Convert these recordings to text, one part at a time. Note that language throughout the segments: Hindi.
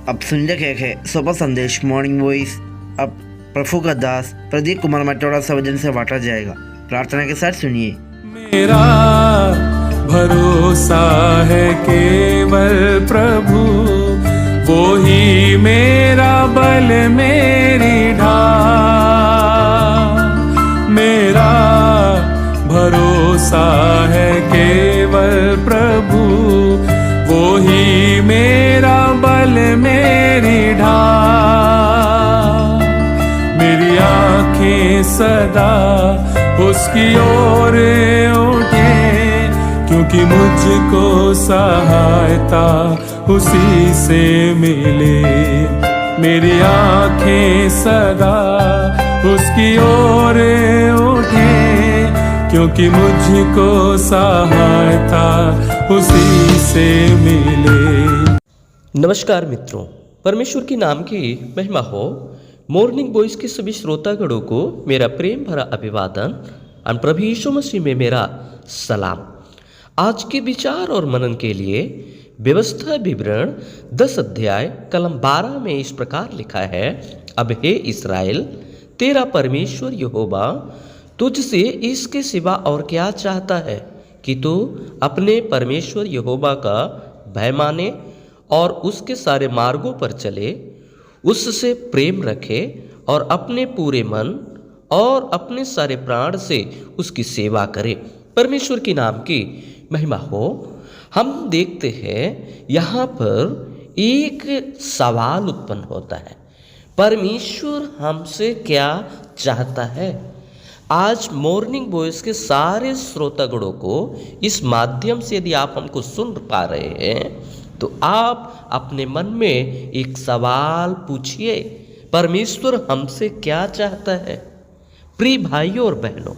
अब सुन रहे हैं सुबह संदेश मॉर्निंग वॉइस। अब प्रभु का दास प्रदीप कुमार मटोड़ा सवजन से बांटा जाएगा। प्रार्थना के साथ सुनिए। मेरा भरोसा है केवल प्रभु, वो ही मेरा बल मेरी ढाल। मेरा भरोसा है केवल प्रभु, वो ही मेरा बल मेरी ढाल। मेरी आँखें सदा उसकी ओर उठे, क्योंकि मुझको सहायता उसी से मिले। मेरी आँखें सदा उसकी ओर उठे, क्योंकि मुझको सहायता उसी से मिले। नमस्कार मित्रों, परमेश्वर के नाम की महिमा हो। मॉर्निंग वॉइस के सभी श्रोतागणों को मेरा प्रेम भरा अभिवादन और प्रभु यीशु मसीह में मेरा सलाम। आज के विचार और मनन के लिए व्यवस्था विवरण 10 अध्याय कलम 12 में इस प्रकार लिखा है। अब हे इस्राएल, तेरा परमेश्वर यहोवा तुझसे इसके सिवा और क्या चाहता है कि तू अपने परमेश्वर यहोवा का भय माने और उसके सारे मार्गों पर चले, उससे प्रेम रखे और अपने पूरे मन और अपने सारे प्राण से उसकी सेवा करे। परमेश्वर के नाम की महिमा हो। हम देखते हैं यहाँ पर एक सवाल उत्पन्न होता है, परमेश्वर हमसे क्या चाहता है। आज मॉर्निंग वॉइस के सारे श्रोतागणों को इस माध्यम से यदि आप हमको सुन पा रहे हैं तो आप अपने मन में एक सवाल पूछिए, परमेश्वर हमसे क्या चाहता है। प्रिय भाइयों और बहनों,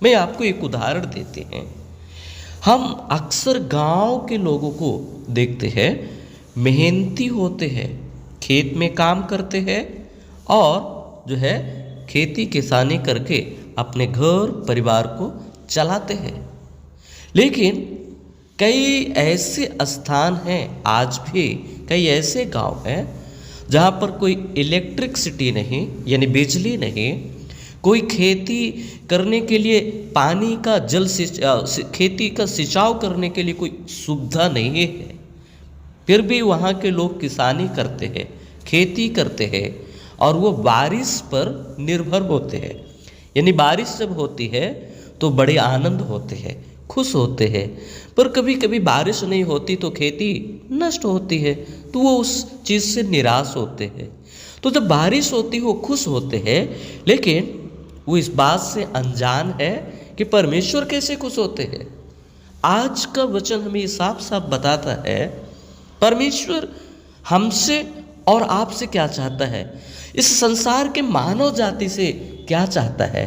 मैं आपको एक उदाहरण देते हैं। हम अक्सर गांव के लोगों को देखते हैं, मेहनती होते हैं, खेत में काम करते हैं और जो है खेती किसानी करके अपने घर परिवार को चलाते हैं। लेकिन कई ऐसे स्थान हैं, आज भी कई ऐसे गांव हैं जहां पर कोई इलेक्ट्रिसिटी नहीं, यानी बिजली नहीं, कोई खेती करने के लिए पानी का खेती का सिंचाव करने के लिए कोई सुविधा नहीं है। फिर भी वहाँ के लोग किसानी करते हैं, खेती करते हैं और वो बारिश पर निर्भर होते हैं। यानी बारिश जब होती है तो बड़े आनंद होते हैं, खुश होते हैं। पर कभी कभी बारिश नहीं होती तो खेती नष्ट होती है, तो वो उस चीज़ से निराश होते हैं। तो जब बारिश होती है वो खुश होते हैं, लेकिन वो इस बात से अनजान है कि परमेश्वर कैसे खुश होते हैं। आज का वचन हमें साफ साफ बताता है परमेश्वर हमसे और आपसे क्या चाहता है, इस संसार के मानव जाति से क्या चाहता है।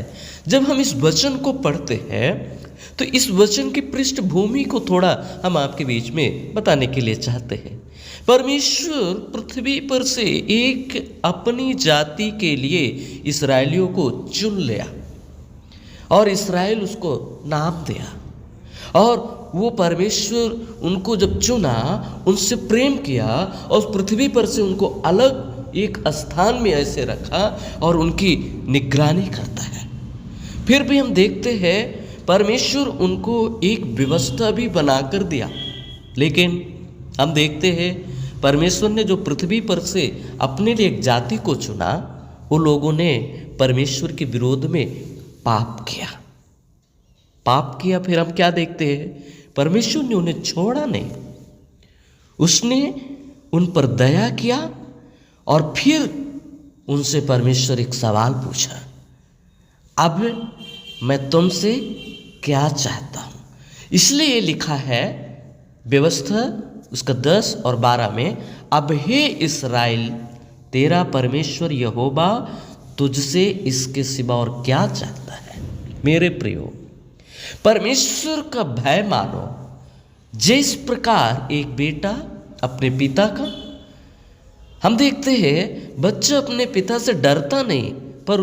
जब हम इस वचन को पढ़ते हैं तो इस वचन की पृष्ठभूमि को थोड़ा हम आपके बीच में बताने के लिए चाहते हैं। परमेश्वर पृथ्वी पर से एक अपनी जाति के लिए इस्राएलियों को चुन लिया और इस्राएल उसको नाम दिया। और वो परमेश्वर उनको जब चुना, उनसे प्रेम किया और पृथ्वी पर से उनको अलग एक स्थान में ऐसे रखा और उनकी निगरानी करता है। फिर भी हम देखते हैं परमेश्वर उनको एक व्यवस्था भी बनाकर दिया। लेकिन हम देखते हैं परमेश्वर ने जो पृथ्वी पर से अपने लिए एक जाति को चुना, वो लोगों ने परमेश्वर के विरोध में पाप किया। फिर हम क्या देखते हैं, परमेश्वर ने उन्हें छोड़ा नहीं, उसने उन पर दया किया और फिर उनसे परमेश्वर एक सवाल पूछा, अब मैं तुमसे क्या चाहता हूँ। इसलिए ये लिखा है व्यवस्था उसका 10 और 12 में, अब हे इस्राएल, तेरा परमेश्वर यहोवा तुझसे इसके सिवा और क्या चाहता है। मेरे प्रियो, परमेश्वर का भय मानो। जिस प्रकार एक बेटा अपने पिता का, हम देखते हैं बच्चा अपने पिता से डरता नहीं पर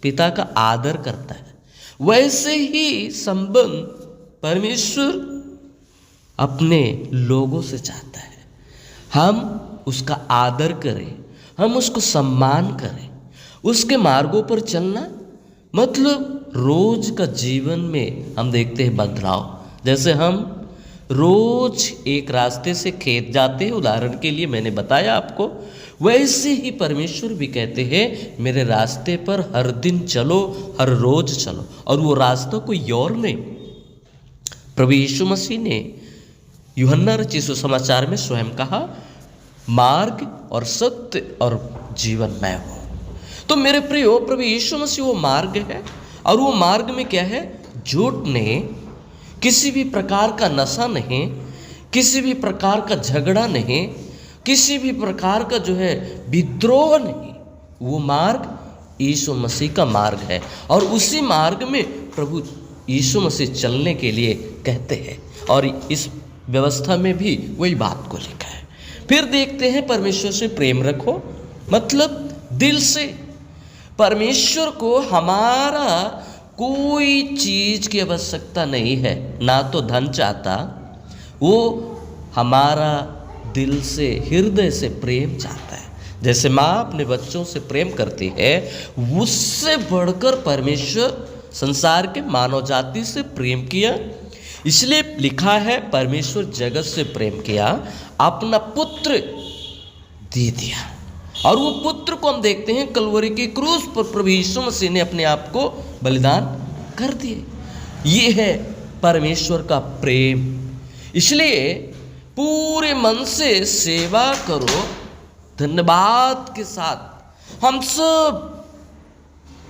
पिता का आदर करता है, वैसे ही संबंध परमेश्वर अपने लोगों से चाहता है। हम उसका आदर करें, हम उसको सम्मान करें, उसके मार्गों पर चलना मतलब रोज का जीवन में हम देखते हैं बदलाव। जैसे हम रोज एक रास्ते से खेत जाते हैं, उदाहरण के लिए मैंने बताया आपको, वैसे ही परमेश्वर भी कहते हैं मेरे रास्ते पर हर दिन चलो, हर रोज चलो। और वो रास्ता कोई और नहीं, प्रभु यीशु मसीह ने यूहन्ना रचित सुसमाचार में स्वयं कहा, मार्ग और सत्य और जीवन मैं हूँ। तो मेरे प्रियो, प्रभु यीशु मसीह वो मार्ग है, और वो मार्ग में क्या है, झूठ नहीं, किसी भी प्रकार का नशा नहीं, किसी भी प्रकार का झगड़ा नहीं, किसी भी प्रकार का जो है विद्रोह नहीं। वो मार्ग यीशु मसीह का मार्ग है, और उसी मार्ग में प्रभु यीशु मसीह चलने के लिए कहते हैं, और इस व्यवस्था में भी वही बात को लिखा है। फिर देखते हैं परमेश्वर से प्रेम रखो, मतलब दिल से। परमेश्वर को हमारा कोई चीज की आवश्यकता नहीं है, ना तो धन चाहता, वो हमारा दिल से, हृदय से प्रेम चाहता है। जैसे माँ अपने बच्चों से प्रेम करती है, उससे बढ़कर परमेश्वर संसार के मानव जाति से प्रेम किया। इसलिए लिखा है, परमेश्वर जगत से प्रेम किया, अपना पुत्र दे दिया। और वो पुत्र को हम देखते हैं कलवरी की क्रूस पर प्रभु यीशु मसीह ने अपने आप को बलिदान कर दिए। ये है परमेश्वर का प्रेम। इसलिए पूरे मन से सेवा करो, धन्यवाद के साथ। हम सब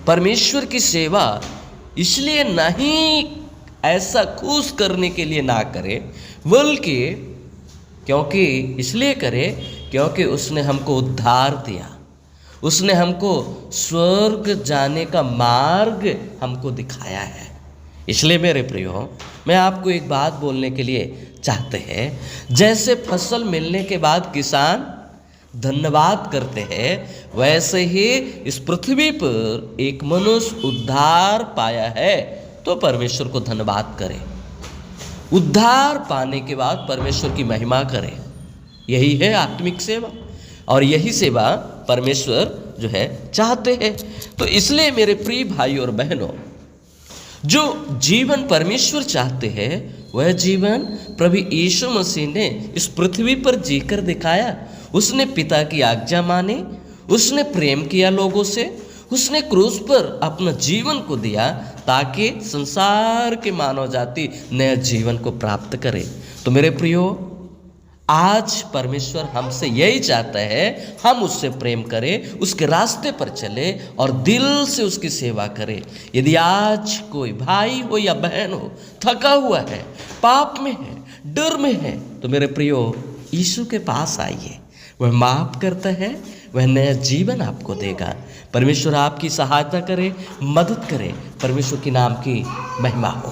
परमेश्वर की सेवा इसलिए नहीं ऐसा खुश करने के लिए ना करें, बल्कि क्योंकि इसलिए करें क्योंकि उसने हमको उद्धार दिया, उसने हमको स्वर्ग जाने का मार्ग हमको दिखाया है। इसलिए मेरे प्रियो, मैं आपको एक बात बोलने के लिए चाहते हैं, जैसे फसल मिलने के बाद किसान धन्यवाद करते हैं, वैसे ही इस पृथ्वी पर एक मनुष्य उद्धार पाया है तो परमेश्वर को धन्यवाद करें। उद्धार पाने के बाद परमेश्वर की महिमा करें। यही है आत्मिक सेवा, और यही सेवा परमेश्वर जो है चाहते हैं। तो इसलिए मेरे प्रिय भाई और बहनों, जो जीवन परमेश्वर चाहते हैं वह जीवन प्रभु यीशु मसीह ने इस पृथ्वी पर जीकर दिखाया। उसने पिता की आज्ञा मानी, उसने प्रेम किया लोगों से, उसने क्रूस पर अपना जीवन को दिया ताकि संसार के मानव जाति नया जीवन को प्राप्त करे। तो मेरे प्रियो, आज परमेश्वर हमसे यही चाहता है, हम उससे प्रेम करें, उसके रास्ते पर चले और दिल से उसकी सेवा करें। यदि आज कोई भाई हो या बहन हो थका हुआ है, पाप में है, डर में है, तो मेरे प्रियो यीशु के पास आइए। वह माफ करता है, वह नया जीवन आपको देगा। परमेश्वर आपकी सहायता करे, मदद करे। परमेश्वर के नाम की महिमा हो।